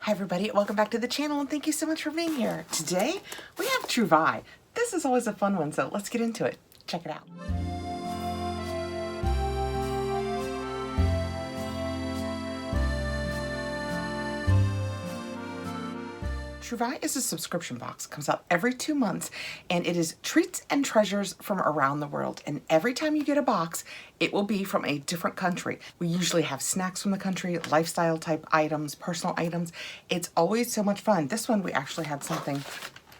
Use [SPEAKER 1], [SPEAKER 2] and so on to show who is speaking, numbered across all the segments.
[SPEAKER 1] Hi everybody, welcome back to the channel and thank you so much for being here. Today we have Trouvailles. This is always a fun one, so let's get into it. Check it out. Trouvailles is a subscription box, comes out every 2 months, and it is treats and treasures from around the world. And every time you get a box, it will be from a different country. We usually have snacks from the country, lifestyle type items, personal items. It's always so much fun. This one, we actually had something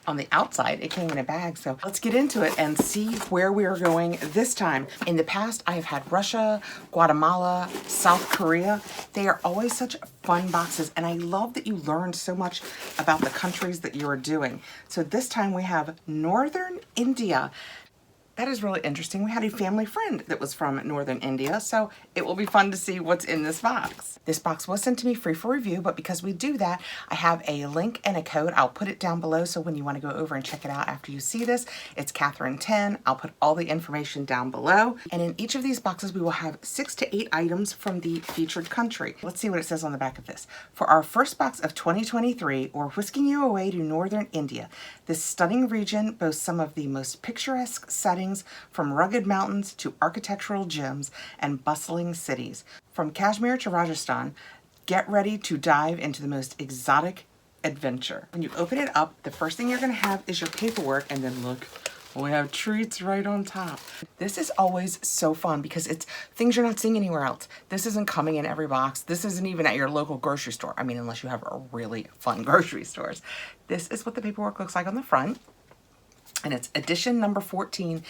[SPEAKER 1] on the outside. It came in a bag, so let's get into it and see where we are going this time. In the past, I have had Russia, Guatemala, South Korea. They are always such fun boxes, and I love that you learn so much about the countries that you are doing. So this time we have Northern India. That is really interesting. We had a family friend that was from Northern India, so it will be fun to see what's in this box. This box was sent to me free for review, but because we do that, I have a link and a code. I'll put it down below, so when you want to go over and check it out after you see this, it's Kathrin 10. I'll put all the information down below. And in each of these boxes, we will have 6 to 8 items from the featured country. Let's see what it says on the back of this. For our first box of 2023, we're whisking you away to Northern India. This stunning region boasts some of the most picturesque settings, from rugged mountains to architectural gems and bustling cities. From Kashmir to Rajasthan, get ready to dive into the most exotic adventure. When you open it up, the first thing you're going to have is your paperwork, and then look, we have treats right on top. This is always so fun because it's things you're not seeing anywhere else. This isn't coming in every box. This isn't even at your local grocery store. I mean, unless you have a really fun grocery stores. This is what the paperwork looks like on the front. And it's edition number 14,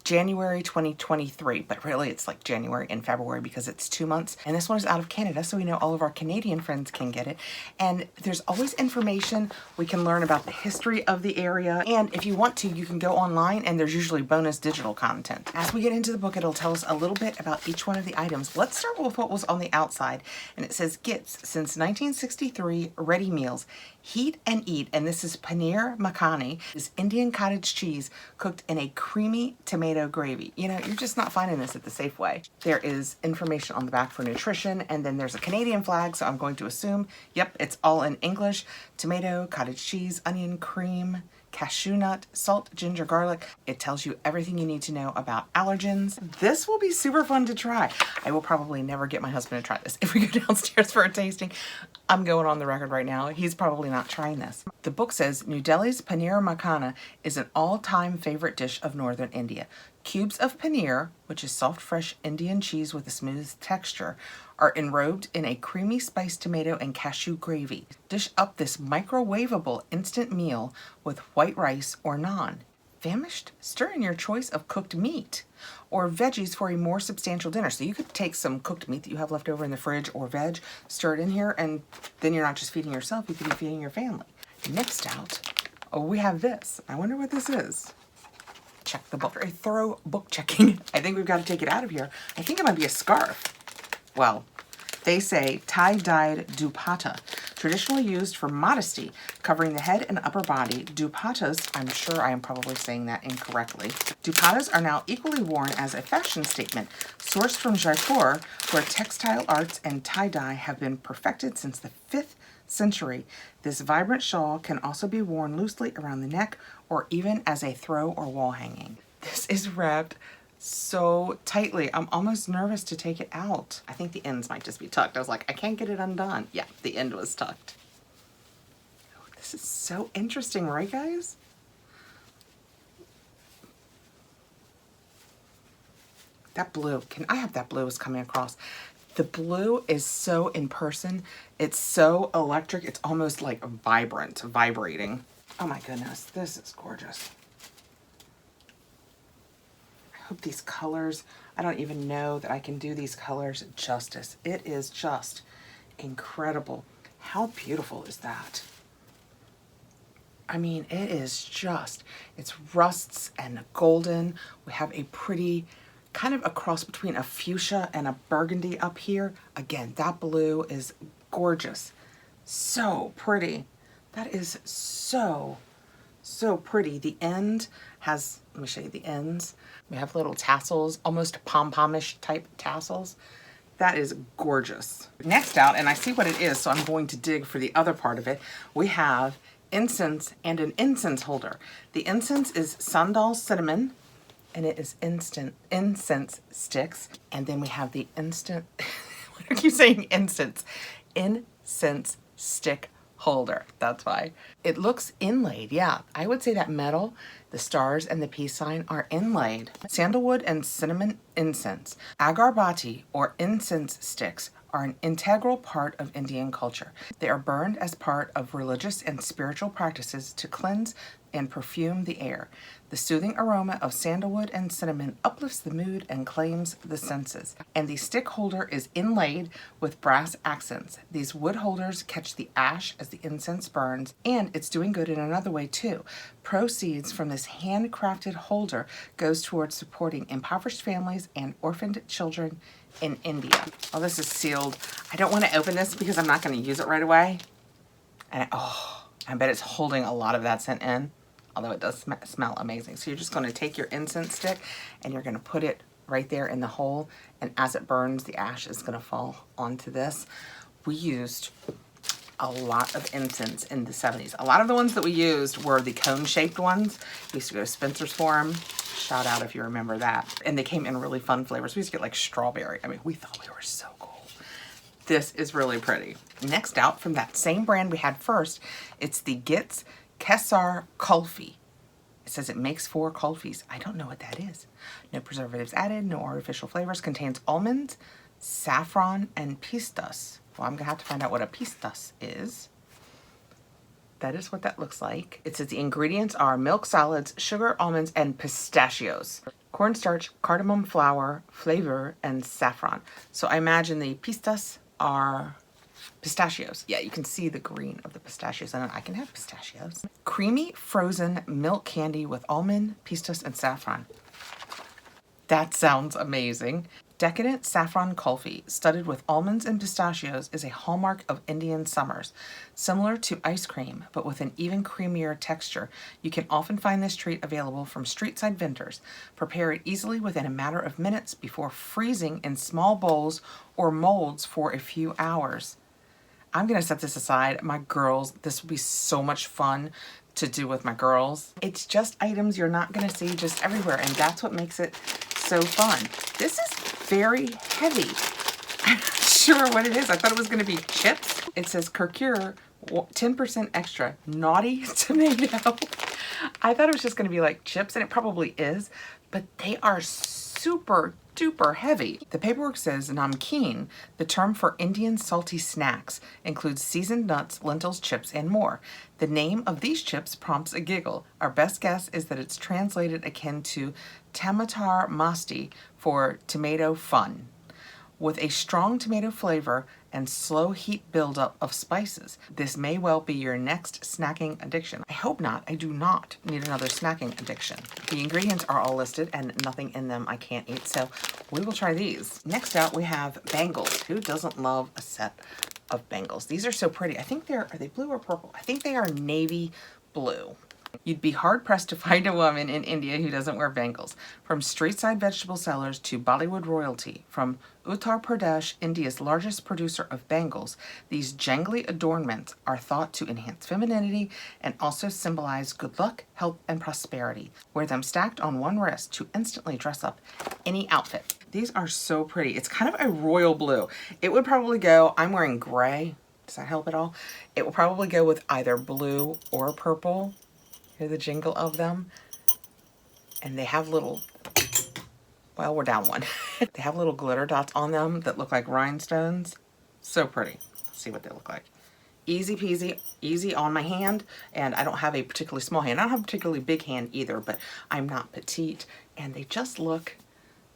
[SPEAKER 1] January 2023, but really it's like January and February because it's 2 months. And this one is out of Canada, so we know all of our Canadian friends can get it. And there's always information. We can learn about the history of the area. And if you want to, you can go online and there's usually bonus digital content. As we get into the book, it'll tell us a little bit about each one of the items. Let's start with what was on the outside. And it says, Gits, since 1963, ready meals. Heat and eat, and this is paneer makhani, is Indian cottage cheese cooked in a creamy tomato gravy. You know, you're just not finding this at the Safeway. There is information on the back for nutrition, and then there's a Canadian flag, so I'm going to assume, yep, it's all in English. Tomato, cottage cheese, onion, cream, cashew nut, salt, ginger, garlic. It tells you everything you need to know about allergens. This will be super fun to try. I will probably never get my husband to try this. If we go downstairs for a tasting, I'm going on the record right now, he's probably not trying this. The book says, New Delhi's paneer makhana is an all-time favorite dish of Northern India. Cubes of paneer, which is soft, fresh Indian cheese with a smooth texture, are enrobed in a creamy spiced tomato and cashew gravy. Dish up this microwavable instant meal with white rice or naan. Famished? Stir in your choice of cooked meat or veggies for a more substantial dinner. So you could take some cooked meat that you have left over in the fridge or veg, stir it in here, and then you're not just feeding yourself, you could be feeding your family. Next out, oh, we have this. I wonder what this is. Check the book. After a thorough book checking, I think we've got to take it out of here. I think it might be a scarf. Well, they say tie-dyed dupatta, traditionally used for modesty, covering the head and upper body. Dupattas, I'm sure I am probably saying that incorrectly. Dupattas are now equally worn as a fashion statement. Sourced from Jaipur, where textile arts and tie-dye have been perfected since the 5th century, this vibrant shawl can also be worn loosely around the neck or even as a throw or wall hanging. This is wrapped so tightly. I'm almost nervous to take it out. I think the ends might just be tucked. I was like, I can't get it undone. Yeah, the end was tucked. Oh, this is so interesting, right, guys? That blue, can I have that blue is coming across? The blue is so in person. It's so electric. It's almost like vibrant, vibrating. Oh my goodness, this is gorgeous. I hope these colors, I don't even know that I can do these colors justice. It is just incredible. How beautiful is that? I mean, it is just, it's rusts and golden. We have a pretty, kind of a cross between a fuchsia and a burgundy up here. Again, that blue is gorgeous. So pretty. That is so pretty. The end has, let me show you the ends. We have little tassels, almost pom-pomish type tassels. That is gorgeous. Next out, and I see what it is, so I'm going to dig for the other part of it, we have incense and an incense holder. The incense is sandal cinnamon, and it is incense sticks. And then we have the I keep saying incense stick holder. That's why. It looks inlaid. Yeah, I would say that metal, the stars and the peace sign are inlaid. Sandalwood and cinnamon incense. Agarbati or incense sticks are an integral part of Indian culture. They are burned as part of religious and spiritual practices to cleanse and perfume the air. The soothing aroma of sandalwood and cinnamon uplifts the mood and claims the senses. And the stick holder is inlaid with brass accents. These wood holders catch the ash as the incense burns, and it's doing good in another way too. Proceeds from this handcrafted holder goes towards supporting impoverished families and orphaned children in India. Oh, this is sealed. I don't want to open this because I'm not going to use it right away. And I bet it's holding a lot of that scent in, although it does smell amazing. So you're just going to take your incense stick and you're going to put it right there in the hole, and as it burns, the ash is going to fall onto this. We used a lot of incense in the 70s. A lot of the ones that we used were the cone-shaped ones. We used to go to Spencer's for them. Shout out if you remember that. And they came in really fun flavors. We used to get like strawberry. I mean, we thought we were so cool. This is really pretty. Next out, from that same brand we had first, it's the Gits Kesar Kulfi. It says it makes 4 kulfis. I don't know what that is. No preservatives added, no artificial flavors. Contains almonds, saffron, and pistas. Well, I'm gonna have to find out what a pistas is. That is what that looks like. It says the ingredients are milk solids, sugar, almonds, and pistachios. Cornstarch, cardamom flour, flavor, and saffron. So I imagine the pistas are pistachios. Yeah, you can see the green of the pistachios, and I can have pistachios. Creamy frozen milk candy with almond, pistas, and saffron. That sounds amazing. Decadent saffron kulfi, studded with almonds and pistachios, is a hallmark of Indian summers. Similar to ice cream, but with an even creamier texture, you can often find this treat available from street-side vendors. Prepare it easily within a matter of minutes before freezing in small bowls or molds for a few hours. I'm going to set this aside. My girls, this will be so much fun to do with my girls. It's just items you're not going to see just everywhere, and that's what makes it so fun. This is very heavy. I'm not sure what it is. I thought it was going to be chips. It says Kurkure 10% extra naughty tomato. I thought it was just going to be like chips, and it probably is, but they are super duper heavy. The paperwork says namkeen, the term for Indian salty snacks, includes seasoned nuts, lentils, chips, and more. The name of these chips prompts a giggle. Our best guess is that it's translated akin to tamatar masti for tomato fun, with a strong tomato flavor and slow heat buildup of spices. This may well be your next snacking addiction. I hope not. I do not need another snacking addiction. The ingredients are all listed and nothing in them I can't eat, so we will try these. Next out, we have bangles. Who doesn't love a set of bangles? These are so pretty. I think are they blue or purple? I think they are navy blue. You'd be hard-pressed to find a woman in India who doesn't wear bangles. From street-side vegetable sellers to Bollywood royalty, from Uttar Pradesh, India's largest producer of bangles, these jangly adornments are thought to enhance femininity and also symbolize good luck, health, and prosperity. Wear them stacked on one wrist to instantly dress up any outfit. These are so pretty. It's kind of a royal blue. It would probably go, I'm wearing gray. Does that help at all? It will probably go with either blue or purple. Hear the jingle of them. And they have little, well, we're down one. They have little glitter dots on them that look like rhinestones. So pretty. Let's see what they look like. Easy peasy, easy on my hand. And I don't have a particularly small hand. I don't have a particularly big hand either, but I'm not petite. And they just look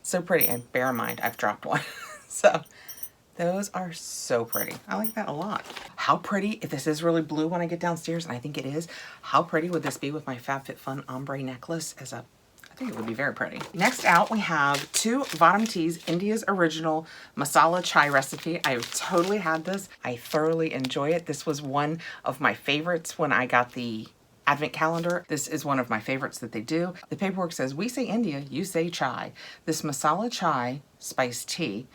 [SPEAKER 1] so pretty. And bear in mind, I've dropped one. So those are so pretty. I like that a lot. How pretty, if this is really blue when I get downstairs, and I think it is, how pretty would this be with my FabFitFun ombre necklace as a, I think it would be very pretty. Next out, we have 2 Vadam Teas, India's original masala chai recipe. I've totally had this. I thoroughly enjoy it. This was one of my favorites when I got the Advent calendar. This is one of my favorites that they do. The paperwork says, we say India, you say chai. This masala chai spiced tea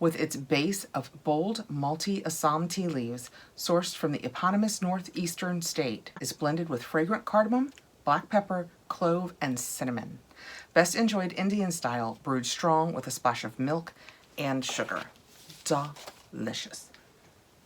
[SPEAKER 1] with its base of bold malty Assam tea leaves sourced from the eponymous northeastern state, is blended with fragrant cardamom, black pepper, clove, and cinnamon. Best enjoyed Indian style, brewed strong with a splash of milk and sugar. Delicious.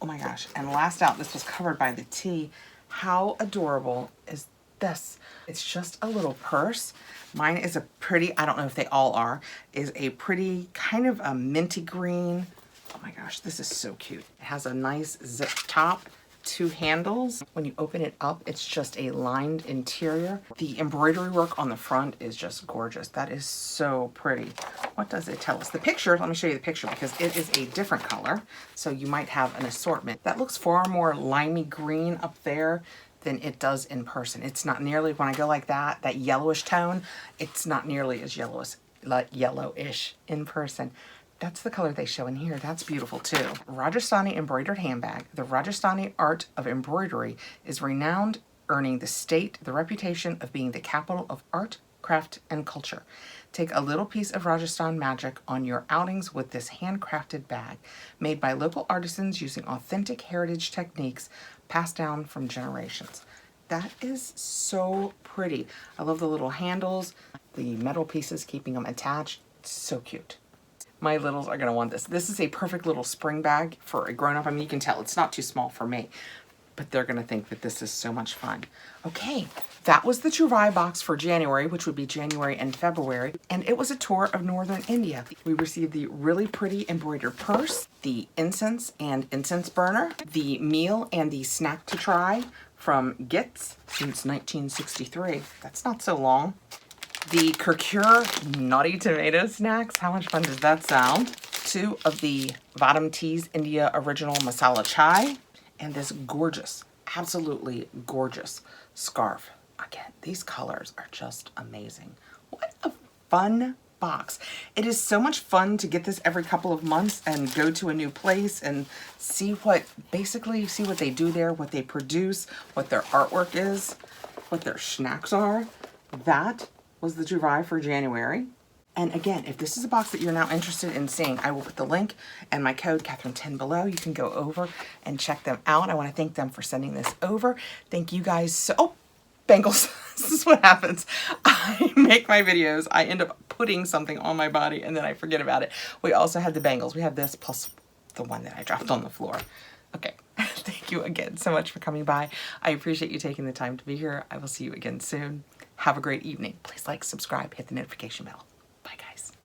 [SPEAKER 1] Oh my gosh. And last out, this was covered by the tea. How adorable is this? It's just a little purse. Mine is a pretty, I don't know if they all are, is a pretty kind of a minty green. Oh my gosh, this is so cute. It has a nice zip top, 2 handles. When you open it up, it's just a lined interior. The embroidery work on the front is just gorgeous. That is so pretty. What does it tell us? The picture, let me show you the picture because it is a different color. So you might have an assortment. That looks far more limey green up there than it does in person. It's not nearly, when I go like that, that yellowish tone, it's not nearly as yellowish in person. That's the color they show in here. That's beautiful too. Rajasthani embroidered handbag. The Rajasthani art of embroidery is renowned, earning the state the reputation of being the capital of art, craft, and culture. Take a little piece of Rajasthan magic on your outings with this handcrafted bag, made by local artisans using authentic heritage techniques passed down from generations. That is so pretty. I love the little handles, the metal pieces keeping them attached. So cute. My littles are going to want this. This is a perfect little spring bag for a grown-up. I mean, you can tell it's not too small for me, but they're going to think that this is so much fun. Okay, that was the Trouvailles box for January, which would be January and February, and it was a tour of northern India. We received the really pretty embroidered purse, the incense and incense burner, the meal and the snack to try from Gits since 1963. That's not so long. The Kurkure Naughty Tomato Snacks. How much fun does that sound? 2 of the Vadam Teas India Original Masala Chai. And this gorgeous, absolutely gorgeous scarf. Again, these colors are just amazing. What a fun box. It is so much fun to get this every couple of months and go to a new place and see what they do there, what they produce, what their artwork is, what their snacks are. That was the Trouvailles for January. And again, if this is a box that you're now interested in seeing, I will put the link and my code Kathrin10 below. You can go over and check them out. I want to thank them for sending this over. Thank you guys so, oh, bangles. This is what happens. I make my videos. I end up putting something on my body and then I forget about it. We also had the bangles. We had this plus the one that I dropped on the floor. Okay. Thank you again so much for coming by. I appreciate you taking the time to be here. I will see you again soon. Have a great evening. Please like, subscribe, hit the notification bell.